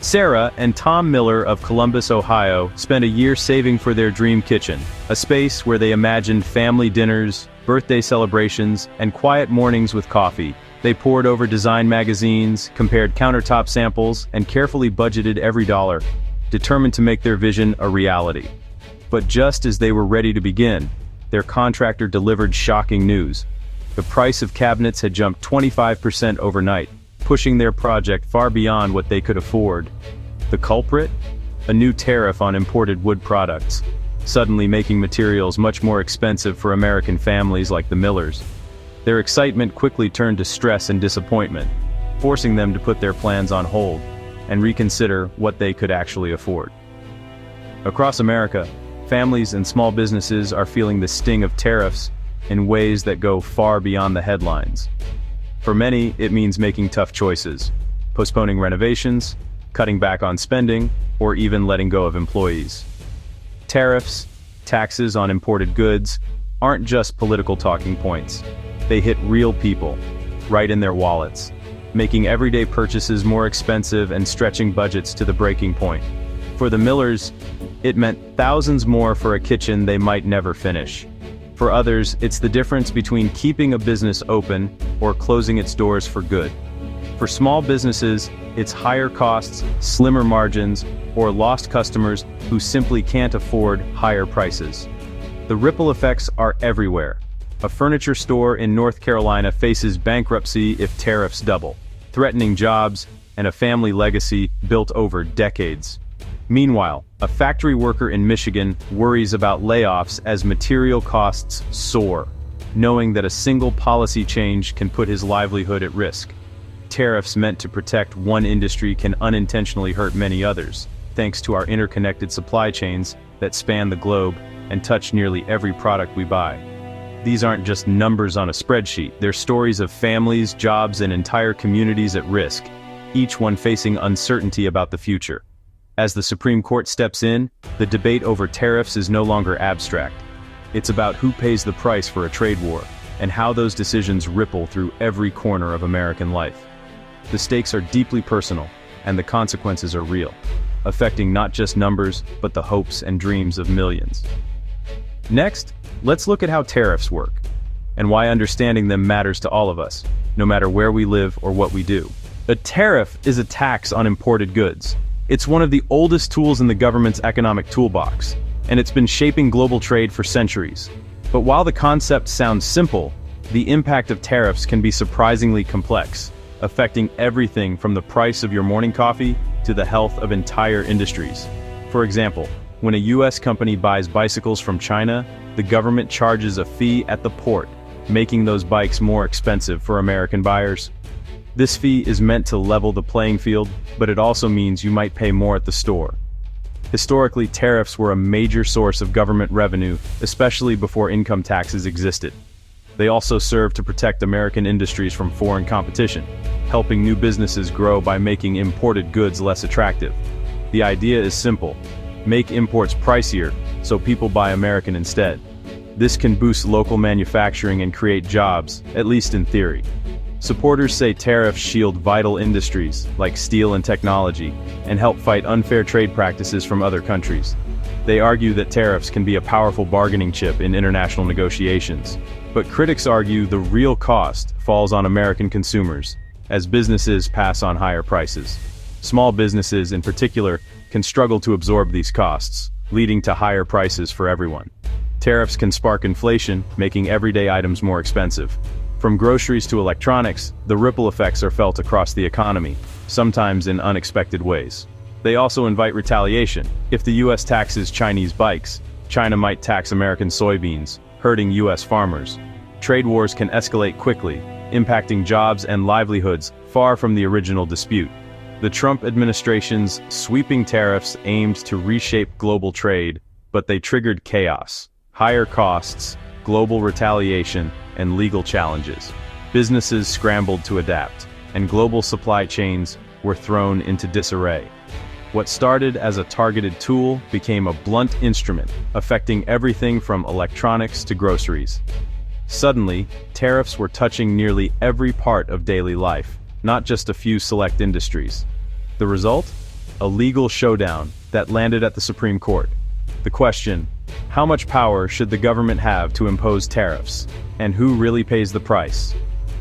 Sarah and Tom Miller of Columbus, Ohio, spent a year saving for their dream kitchen, a space where they imagined family dinners, birthday celebrations, and quiet mornings with coffee. They pored over design magazines, compared countertop samples, and carefully budgeted every dollar, determined to make their vision a reality. But just as they were ready to begin, their contractor delivered shocking news. The price of cabinets had jumped 25% overnight, pushing their project far beyond what they could afford. The culprit? A new tariff on imported wood products, suddenly making materials much more expensive for American families like the Millers. Their excitement quickly turned to stress and disappointment, forcing them to put their plans on hold and reconsider what they could actually afford. Across America, families and small businesses are feeling the sting of tariffs in ways that go far beyond the headlines. For many, it means making tough choices, postponing renovations, cutting back on spending, or even letting go of employees. Tariffs, taxes on imported goods, aren't just political talking points. They hit real people, right in their wallets, making everyday purchases more expensive and stretching budgets to the breaking point. For the Millers, it meant thousands more for a kitchen they might never finish. For others, it's the difference between keeping a business open or closing its doors for good. For small businesses, it's higher costs, slimmer margins, or lost customers who simply can't afford higher prices. The ripple effects are everywhere. A furniture store in North Carolina faces bankruptcy if tariffs double, threatening jobs and a family legacy built over decades. Meanwhile, a factory worker in Michigan worries about layoffs as material costs soar, knowing that a single policy change can put his livelihood at risk. Tariffs meant to protect one industry can unintentionally hurt many others, thanks to our interconnected supply chains that span the globe and touch nearly every product we buy. These aren't just numbers on a spreadsheet, they're stories of families, jobs, and entire communities at risk, each one facing uncertainty about the future. As the Supreme Court steps in, the debate over tariffs is no longer abstract. It's about who pays the price for a trade war, and how those decisions ripple through every corner of American life. The stakes are deeply personal, and the consequences are real, affecting not just numbers, but the hopes and dreams of millions. Next, let's look at how tariffs work, and why understanding them matters to all of us, no matter where we live or what we do. A tariff is a tax on imported goods. It's one of the oldest tools in the government's economic toolbox, and it's been shaping global trade for centuries. But while the concept sounds simple, the impact of tariffs can be surprisingly complex, affecting everything from the price of your morning coffee to the health of entire industries. For example, when a US company buys bicycles from China, the government charges a fee at the port, making those bikes more expensive for American buyers. This fee is meant to level the playing field, but it also means you might pay more at the store. Historically, tariffs were a major source of government revenue, especially before income taxes existed. They also serve to protect American industries from foreign competition, helping new businesses grow by making imported goods less attractive. The idea is simple: make imports pricier, so people buy American instead. This can boost local manufacturing and create jobs, at least in theory. Supporters say tariffs shield vital industries, like steel and technology, and help fight unfair trade practices from other countries. They argue that tariffs can be a powerful bargaining chip in international negotiations. But critics argue the real cost falls on American consumers, as businesses pass on higher prices. Small businesses, in particular, can struggle to absorb these costs, leading to higher prices for everyone. Tariffs can spark inflation, making everyday items more expensive. From groceries to electronics, the ripple effects are felt across the economy, sometimes in unexpected ways. They also invite retaliation. If the US taxes Chinese bikes, China might tax American soybeans, hurting US farmers. Trade wars can escalate quickly, impacting jobs and livelihoods far from the original dispute. The Trump administration's sweeping tariffs aimed to reshape global trade, but they triggered chaos, higher costs, global retaliation, and legal challenges. Businesses scrambled to adapt, and global supply chains were thrown into disarray. What started as a targeted tool became a blunt instrument, affecting everything from electronics to groceries. Suddenly, tariffs were touching nearly every part of daily life, not just a few select industries. The result? a legal showdown that landed at the Supreme Court. The question: how much power should the government have to impose tariffs? And who really pays the price?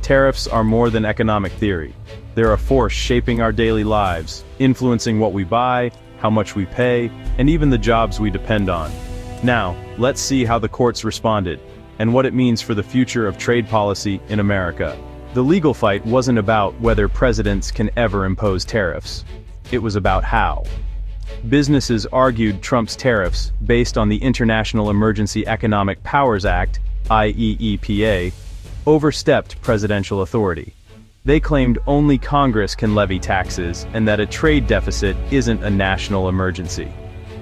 Tariffs are more than economic theory. They're a force shaping our daily lives, influencing what we buy, how much we pay, and even the jobs we depend on. Now, let's see how the courts responded, and what it means for the future of trade policy in America. The legal fight wasn't about whether presidents can ever impose tariffs. It was about how. Businesses argued Trump's tariffs, based on the International Emergency Economic Powers Act, IEEPA, overstepped presidential authority. They claimed only Congress can levy taxes and that a trade deficit isn't a national emergency.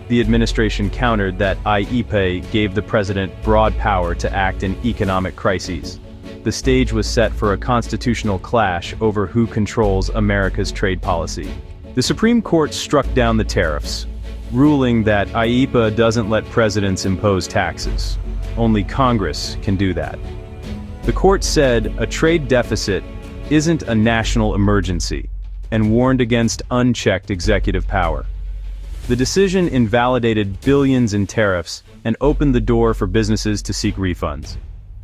The administration countered that IEEPA gave the president broad power to act in economic crises. The stage was set for a constitutional clash over who controls America's trade policy. The Supreme Court struck down the tariffs, ruling that IEEPA doesn't let presidents impose taxes. Only Congress can do that. The court said a trade deficit isn't a national emergency, and warned against unchecked executive power. The decision invalidated billions in tariffs and opened the door for businesses to seek refunds.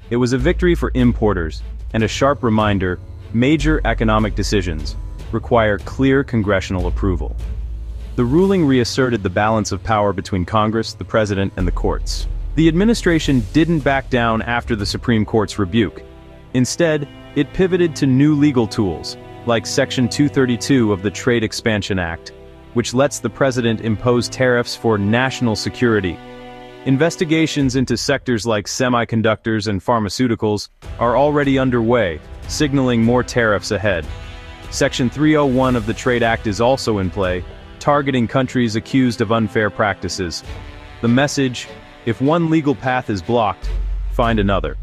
It was a victory for importers, and a sharp reminder: major economic decisions require clear congressional approval. The ruling reasserted the balance of power between Congress, the president, and the courts. The administration didn't back down after the Supreme Court's rebuke. Instead, it pivoted to new legal tools, like Section 232 of the Trade Expansion Act, which lets the president impose tariffs for national security. Investigations into sectors like semiconductors and pharmaceuticals are already underway, signaling more tariffs ahead. Section 301 of the Trade Act is also in play, targeting countries accused of unfair practices. The message: if one legal path is blocked, find another.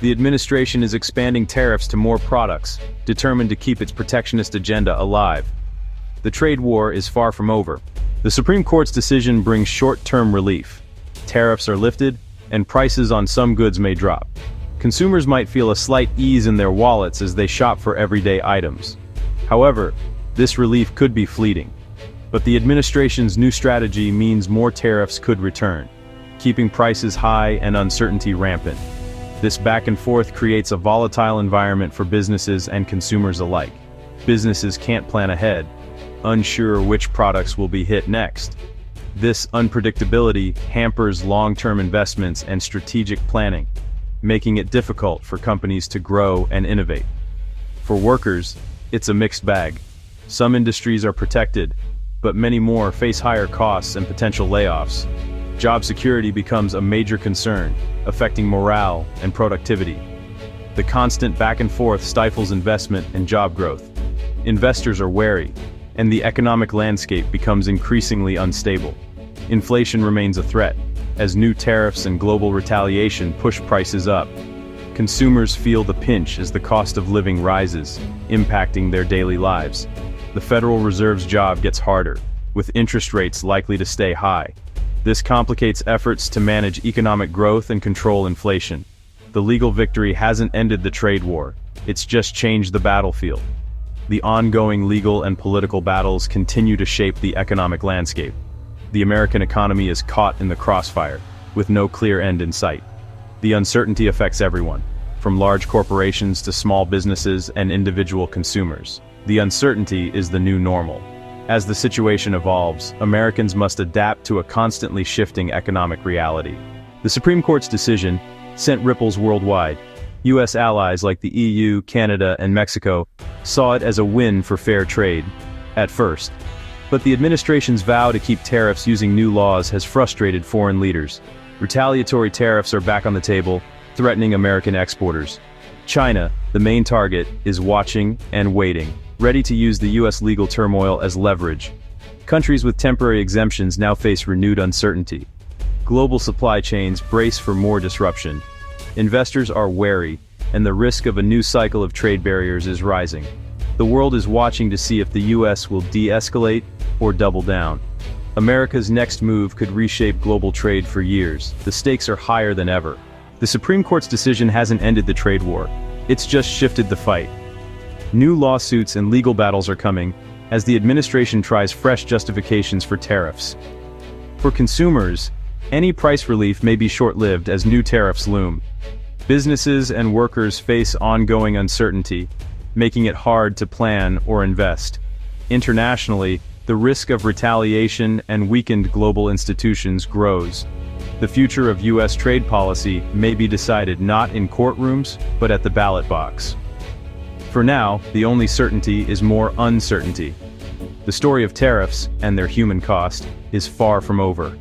The administration is expanding tariffs to more products, determined to keep its protectionist agenda alive. The trade war is far from over. The Supreme Court's decision brings short-term relief. Tariffs are lifted, and prices on some goods may drop. Consumers might feel a slight ease in their wallets as they shop for everyday items. However, this relief could be fleeting. But the administration's new strategy means more tariffs could return, keeping prices high and uncertainty rampant. This back and forth creates a volatile environment for businesses and consumers alike. Businesses can't plan ahead, unsure which products will be hit next. This unpredictability hampers long-term investments and strategic planning, making it difficult for companies to grow and innovate. For workers, it's a mixed bag. Some industries are protected, but many more face higher costs and potential layoffs. Job security becomes a major concern, affecting morale and productivity. The constant back and forth stifles investment and job growth. Investors are wary, and the economic landscape becomes increasingly unstable. Inflation remains a threat, as new tariffs and global retaliation push prices up. Consumers feel the pinch as the cost of living rises, impacting their daily lives. The Federal Reserve's job gets harder, with interest rates likely to stay high. This complicates efforts to manage economic growth and control inflation. The legal victory hasn't ended the trade war, it's just changed the battlefield. The ongoing legal and political battles continue to shape the economic landscape. The American economy is caught in the crossfire, with no clear end in sight. The uncertainty affects everyone, from large corporations to small businesses and individual consumers. The uncertainty is the new normal. As the situation evolves, Americans must adapt to a constantly shifting economic reality. The Supreme Court's decision sent ripples worldwide. U.S. allies like the EU, Canada, and Mexico saw it as a win for fair trade, at first. But the administration's vow to keep tariffs using new laws has frustrated foreign leaders. Retaliatory tariffs are back on the table, threatening American exporters. China, the main target, is watching and waiting, ready to use the U.S. legal turmoil as leverage. Countries with temporary exemptions now face renewed uncertainty. Global supply chains brace for more disruption. Investors are wary, and the risk of a new cycle of trade barriers is rising. The world is watching to see if the U.S. will de-escalate or double down. America's next move could reshape global trade for years. The stakes are higher than ever. The Supreme Court's decision hasn't ended the trade war. It's just shifted the fight. New lawsuits and legal battles are coming, as the administration tries fresh justifications for tariffs. For consumers, any price relief may be short-lived as new tariffs loom. Businesses and workers face ongoing uncertainty, making it hard to plan or invest. Internationally, the risk of retaliation and weakened global institutions grows. The future of U.S. trade policy may be decided not in courtrooms, but at the ballot box. For now, the only certainty is more uncertainty. The story of tariffs, and their human cost, is far from over.